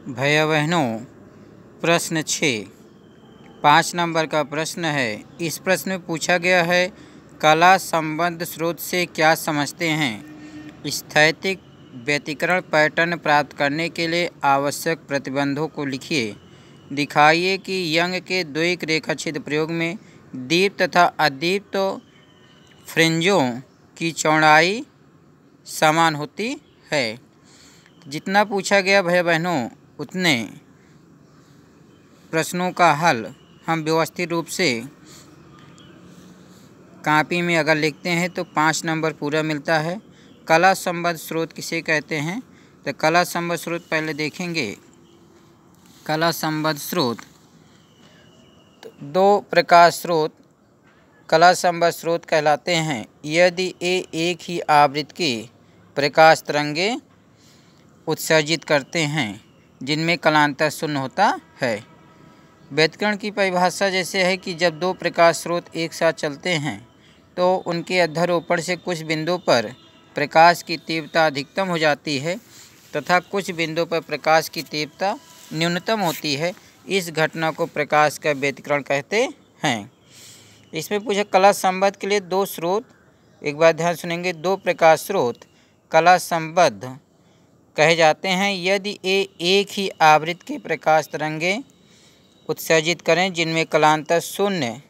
भैया बहनों, प्रश्न 6 5 नंबर का प्रश्न है। इस प्रश्न में पूछा गया है, कला संबंध स्रोत से क्या समझते हैं? स्थैतिक व्यतिकरण पैटर्न प्राप्त करने के लिए आवश्यक प्रतिबंधों को लिखिए। दिखाइए कि यंग के द्वैक रेखाचित्र प्रयोग में दीप्त तथा अदीप्त फ्रिंजों की चौड़ाई समान होती है। जितना पूछा गया भैया बहनों, उतने प्रश्नों का हल हम व्यवस्थित रूप से कॉपी में अगर लिखते हैं तो 5 नंबर पूरा मिलता है। कला संबद्ध स्रोत किसे कहते हैं? तो कला संबद्ध स्रोत पहले देखेंगे। कला संबद्ध स्रोत तो 2 प्रकार स्रोत कला संबद्ध स्रोत कहलाते हैं यदि ये एक ही आवृत्ति की प्रकाश तरंगे उत्सर्जित करते हैं जिनमें कलांतर शून्य होता है। व्यतिकरण की परिभाषा जैसे है कि जब 2 प्रकाश स्रोत एक साथ चलते हैं तो उनके अध्यारोपण से कुछ बिंदुओं पर प्रकाश की तीव्रता अधिकतम हो जाती है तथा कुछ बिंदुओं पर प्रकाश की तीव्रता न्यूनतम होती है। इस घटना को प्रकाश का व्यतिकरण कहते हैं। इसमें पूछा कला संबद्ध के लिए 2 स्रोत, एक बार ध्यान सुनेंगे। 2 प्रकाश स्रोत कला संबद्ध कहे जाते हैं यदि ये एक ही आवृत्ति के प्रकाश तरंगे उत्सर्जित करें जिनमें कलांतर शून्य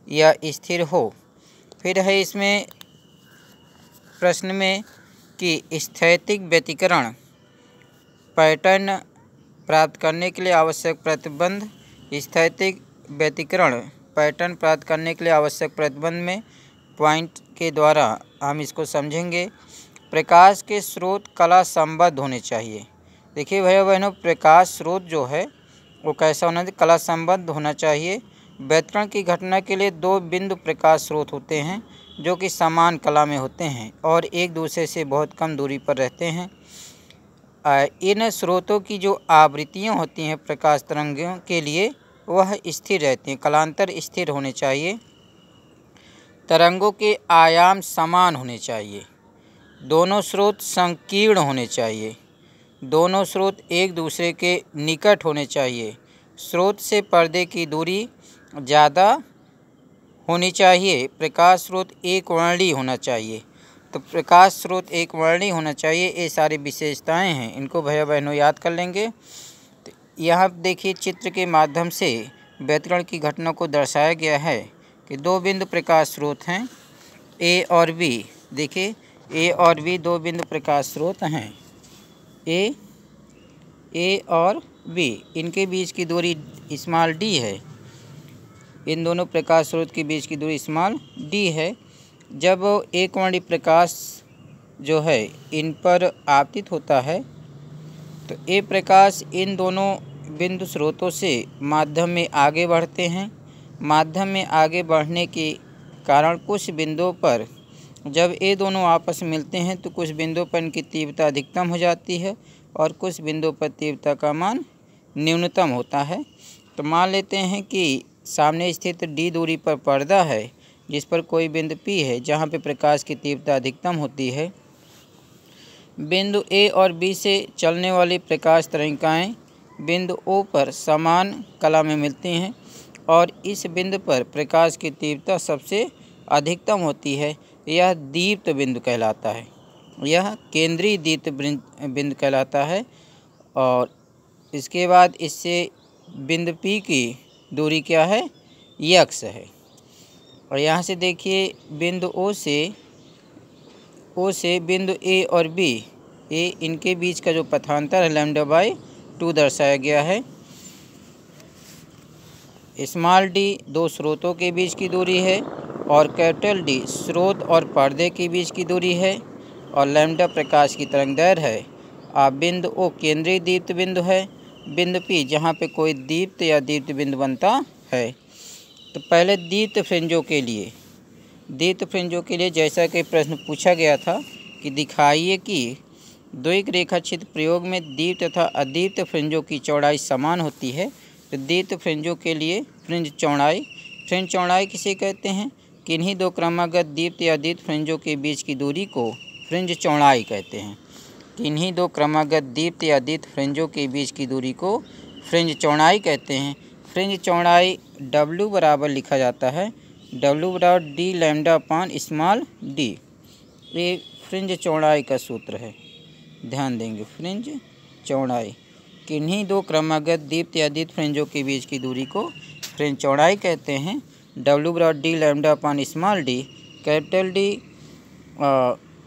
या स्थिर हो। फिर है इसमें प्रश्न में कि स्थैतिक व्यतिकरण पैटर्न प्राप्त करने के लिए आवश्यक प्रतिबंध। स्थैतिक व्यतिकरण पैटर्न प्राप्त करने के लिए आवश्यक प्रतिबंध में पॉइंट के द्वारा हम इसको समझेंगे। प्रकाश के स्रोत कला संबद्ध होने चाहिए। देखिए भैया बहनों, प्रकाश स्रोत जो है वो कैसा होना चाहिए? कला संबद्ध होना चाहिए। व्यतिकरण की घटना के लिए 2 बिंदु प्रकाश स्रोत होते हैं जो कि समान कला में होते हैं और एक दूसरे से बहुत कम दूरी पर रहते हैं। इन स्रोतों की जो आवृत्तियाँ होती हैं प्रकाश तरंगों के लिए वह स्थिर रहती हैं, कलांतर स्थिर होने चाहिए। तरंगों के आयाम समान होने चाहिए। दोनों स्रोत संकीर्ण होने चाहिए। दोनों स्रोत एक दूसरे के निकट होने चाहिए। स्रोत से पर्दे की दूरी ज़्यादा होनी चाहिए। प्रकाश स्रोत एक वर्णी होना चाहिए। तो प्रकाश स्रोत एक वर्णी होना चाहिए। ये सारी विशेषताएं हैं, इनको भैया बहनों याद कर लेंगे। तो यहाँ देखिए चित्र के माध्यम से व्यतिकरण की घटना को दर्शाया गया है कि 2 बिंदु प्रकाश स्रोत हैं ए और बी। देखिए ए और बी 2 बिंदु प्रकाश स्रोत हैं ए और बी। इनके बीच की दूरी स्मॉल डी है। इन दोनों प्रकाश स्रोत के बीच की दूरी स्मॉल डी है। जब एक वर्णी प्रकाश जो है इन पर आपतित होता है तो ये प्रकाश इन दोनों बिंदु स्रोतों से माध्यम में आगे बढ़ते हैं। माध्यम में आगे बढ़ने के कारण कुछ बिंदुओं पर जब ये दोनों आपस में मिलते हैं तो कुछ बिंदुओं पर इनकी तीव्रता अधिकतम हो जाती है और कुछ बिंदुओं पर तीव्रता का मान न्यूनतम होता है। तो मान लेते हैं कि सामने स्थित डी दूरी पर पर्दा है जिस पर कोई बिंदु पी है जहाँ पे प्रकाश की तीव्रता अधिकतम होती है। बिंदु ए और बी से चलने वाली प्रकाश तरंगिकाएँ बिंदु ओ पर समान कला में मिलती हैं और इस बिंदु पर प्रकाश की तीव्रता सबसे अधिकतम होती है। यह दीप्त बिंदु कहलाता है। यह केंद्रीय दीप्त बिंदु कहलाता है। और इसके बाद इससे बिंदु पी की दूरी क्या है? यक्स है। और यहाँ से देखिए बिंदु ओ से बिंदु ए और बी, इनके बीच का जो पथांतर है λ/2 दर्शाया गया है। स्मॉल डी 2 स्रोतों के बीच की दूरी है और कैपिटल डी स्रोत और पर्दे के बीच की दूरी है और लैम्डा प्रकाश की तरंगदैर्घ्य है। बिंदु ओ केंद्रीय दीप्त बिंदु है। बिंदु पी जहाँ पे कोई दीप्त या दीप्त बिंदु बनता है। तो पहले दीप्त फ्रिंजों के लिए जैसा कि प्रश्न पूछा गया था कि दिखाइए कि द्वैक रेखाचित्र प्रयोग में दीप्त तथा अदीप्त फ्रिंजों की चौड़ाई समान होती है। तो दीप्त फ्रिंजों के लिए फ्रिंज चौड़ाई किसे कहते हैं? किन्हीं 2 क्रमागत दीप्त या अदीप्त फ्रिंजों के बीच की दूरी को फ्रिंज चौड़ाई कहते हैं। किन्हीं दो क्रमागत दीप्त या अदीप्त फ्रिंजों के बीच की दूरी को फ्रिंज चौड़ाई कहते हैं। फ्रिंज चौड़ाई W बराबर लिखा जाता है W बराबर D lambda upon small D. ये फ्रिंज चौड़ाई का सूत्र है, ध्यान देंगे। फ्रिंज चौड़ाई किन्हीं दो क्रमागत दीप्त या अदीप्त फ्रिंजों के बीच की दूरी को फ्रिंज चौड़ाई कहते हैं। W बराबर D lambda upon small D. Capital D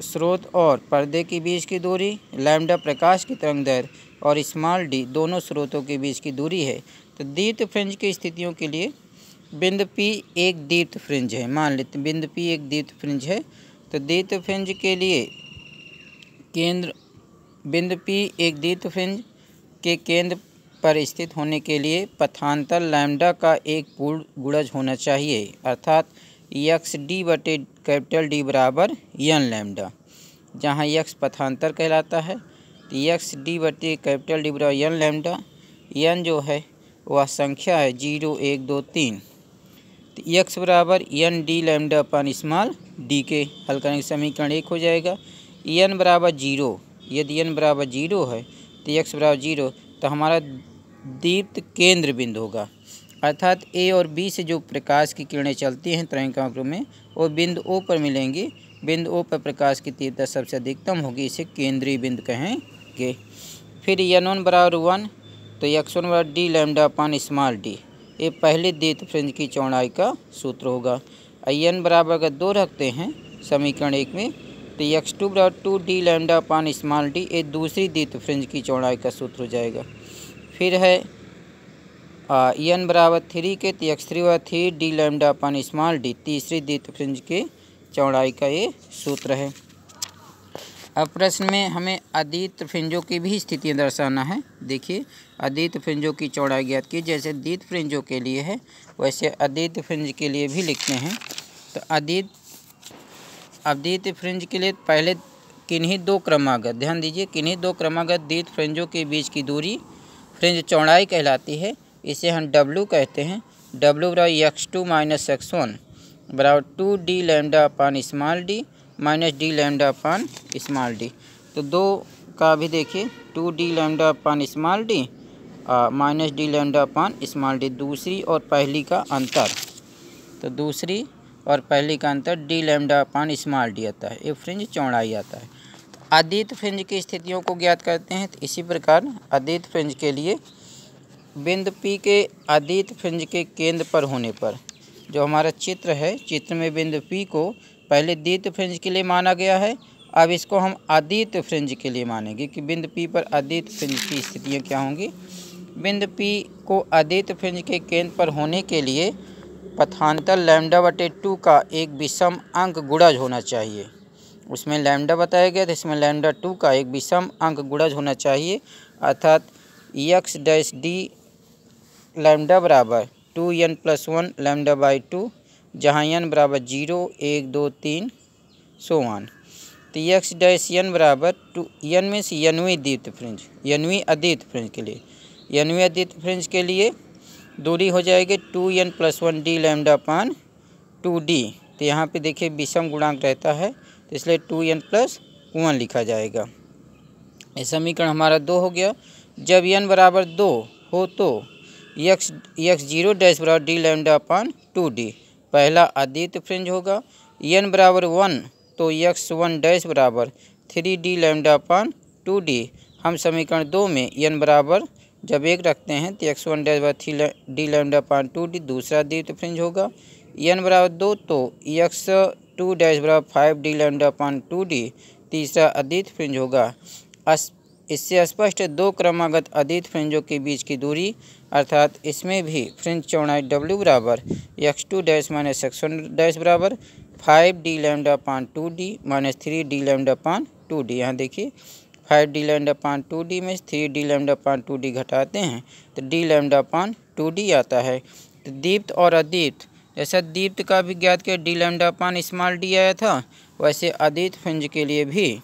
स्रोत और पर्दे के बीच की दूरी, लैम्डा प्रकाश की तरंगदैर्घ्य और स्मॉल डी दोनों स्रोतों के बीच की दूरी है। तो दीप्त फ्रिंज की स्थितियों के लिए बिंदु P एक दीप्त फ्रिंज है, मान लेते हैं बिंदु P एक दीप्त फ्रिंज है। तो दीप्त फ्रिंज के लिए केंद्र बिंदु P एक दीप्त फ्रिंज के केंद्र पर स्थित होने के लिए पथांतर लैम्डा का एक पूर्ण गुणज होना चाहिए, अर्थात एक्स डी बटे कैपिटल डी बराबर एन लैम्डा। जहाँ एक्स पथांतर कहलाता है तो एक्स डी बटे कैपिटल डी बराबर एन लैम्डा। एन जो है वह संख्या है 0 1 2 3। तो एक्स बराबर n d lambda upon small d के हल करेंगे समीकरण 1 हो जाएगा। एन बराबर 0, यदि एन बराबर 0 है तो एक्स बराबर 0, तो हमारा दीप्त केंद्र बिंदु होगा, अर्थात ए और बी से जो प्रकाश की किरणें चलती हैं तरंगिकाग्र में वो बिंदु ओ पर मिलेंगी। बिंदु ओ पर प्रकाश की तीव्रता सबसे अधिकतम होगी, इसे केंद्रीय बिंदु कहेंगे। फिर n1 बराबर 1, तो x1 बराबर D lambda upon small D. ये पहले दीप्त फ्रिंज की चौड़ाई का सूत्र होगा। n बराबर अगर 2 रखते हैं समीकरण 1 में तो x2 बराबर 2 D lambda upon small D, ये दूसरी दीप्त फ्रिंज की चौड़ाई का सूत्र हो जाएगा। फिर है n बराबर 3 के तो x3 बराबर 3 D lambda upon small D, तीसरी दीप्त फ्रिंज के चौड़ाई का ये सूत्र है। अब प्रश्न में हमें अदीप्त फ्रिंजों की भी स्थितियाँ दर्शाना है। देखिए अदीप्त फ्रिंजों की चौड़ाई ज्ञात की, जैसे दीप्त फ्रिंजों के लिए है वैसे अदीप्त फ्रिंज के लिए भी लिखते हैं। तो अदीप्त फ्रिंज के लिए पहले किन्हीं दो क्रमागत, ध्यान दीजिए, किन्हीं दो क्रमागत दीप्त फ्रिंजों के बीच की दूरी फ्रिंज चौड़ाई कहलाती है। इसे हम W कहते हैं। W बराबर x2 माइनस x1 बराबर 2 D lambda upon small D minus D lambda upon small D. तो दो का भी देखिए 2 D lambda upon small D minus D lambda upon small D, दूसरी और पहली का अंतर। तो दूसरी और पहली का अंतर D lambda upon small D आता है, ये फ्रिंज चौड़ाई आता है। तो अदीप्त फ्रिंज की स्थितियों को ज्ञात करते हैं। तो इसी प्रकार अदीप्त फ्रिंज के लिए बिंदु P के अदीप्त फ्रिंज के केंद्र पर होने पर, जो हमारा चित्र है, चित्र में बिंदु P को पहले दीप्त फ्रिंज के लिए माना गया है, अब इसको हम अदीप्त फ्रिंज के लिए मानेंगे कि बिंदु P पर अदीप्त फ्रिंज की स्थितियाँ क्या होंगी। बिंदु P को अदीप्त फ्रिंज के केंद्र पर होने के लिए पथांतर लैम्डा बटे 2 का एक विषम अंक गुणज होना चाहिए। उसमें लैम्डा बताया गया था, इसमें लैम्डा 2 का एक विषम अंक गुणज होना चाहिए, अर्थात एक्स डैश डी लैम्डा बराबर 2n + 1 लैम्डा बाई 2, जहाँ n बराबर 0 1 2 3 सो ऑन। तो एक्स डैश n बराबर 2, n मीन्स nवीं दीप्त फ्रिंज, nवीं अदीप्त फ्रिंज के लिए, nवीं अदीप्त फ्रिंज के लिए दूरी हो जाएगी 2n + 1 डी लैम्डा अपान 2d। तो यहाँ पे देखिए विषम गुणांक रहता है, तो इसलिए 2n + 1 लिखा जाएगा। ये समीकरण हमारा 2 हो गया। जब n बराबर 2 हो तो x0 डैश बराबर डी लैम्डा अपान 2d पहला अदीप्त फ्रिंज होगा। n बराबर 1 तो x1 डैश बराबर 3 डी लैम्डा अपान 2d। हम समीकरण 2 में n बराबर जब 1 रखते हैं तो x1 डैश बराबर 3 डी लैम्डा अपान 2d दूसरा अदीप्त फ्रिंज होगा। n बराबर 2 तो x2 डैश बराबर 5 डी लैम्डा अपान 2d तीसरा अदीप्त फ्रिंज होगा। इससे स्पष्ट दो क्रमागत अदीप्त फ्रिंजों के बीच की दूरी, अर्थात इसमें भी फ्रिंज चौड़ाई W बराबर x2 dash minus x1 dash बराबर 5 डी लैम्डा अपान 2d माइनस 3 डी लैम्डा अपान 2d। यहाँ देखिए 5 डी लैम्डा अपान 2d में 3 डी लैम्डा अपान 2d घटाते हैं तो डी लैम्डा अपान 2d आता है। तो दीप्त और अदीप्त, जैसा दीप्त का भी ज्ञात किया D lambda upon small D आया था, वैसे अदीप्त फ्रिंज के लिए भी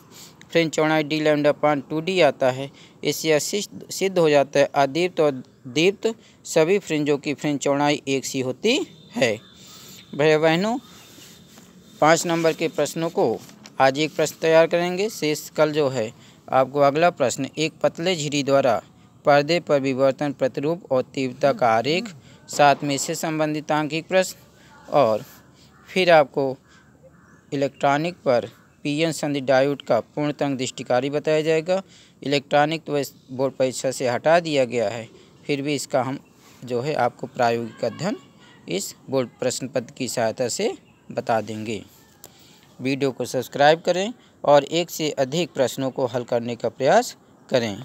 फ्रिंज चौड़ाई डी लैम्डा अपान 2d आता है। इससे सिद्ध हो जाता है अदीप्त और दीप्त सभी फ्रिंजों की फ्रिंज चौड़ाई एक सी होती है। भाई बहनों 5 नंबर के प्रश्नों को आज एक प्रश्न तैयार करेंगे, शेष कल जो है आपको अगला प्रश्न, एक पतले झिरी द्वारा पर्दे पर विवर्तन प्रतिरूप और तीव्रता का आरेख, साथ में इससे संबंधित आंकिक प्रश्न। और फिर आपको इलेक्ट्रॉनिक पर पीएन संधि डायोड का पूर्णतः दृष्टिकारी बताया जाएगा। इलेक्ट्रॉनिक तो इस बोर्ड परीक्षा से हटा दिया गया है, फिर भी इसका हम जो है आपको प्रायोगिक अध्ययन इस बोर्ड प्रश्न पत्र की सहायता से बता देंगे। वीडियो को सब्सक्राइब करें और एक से अधिक प्रश्नों को हल करने का प्रयास करें।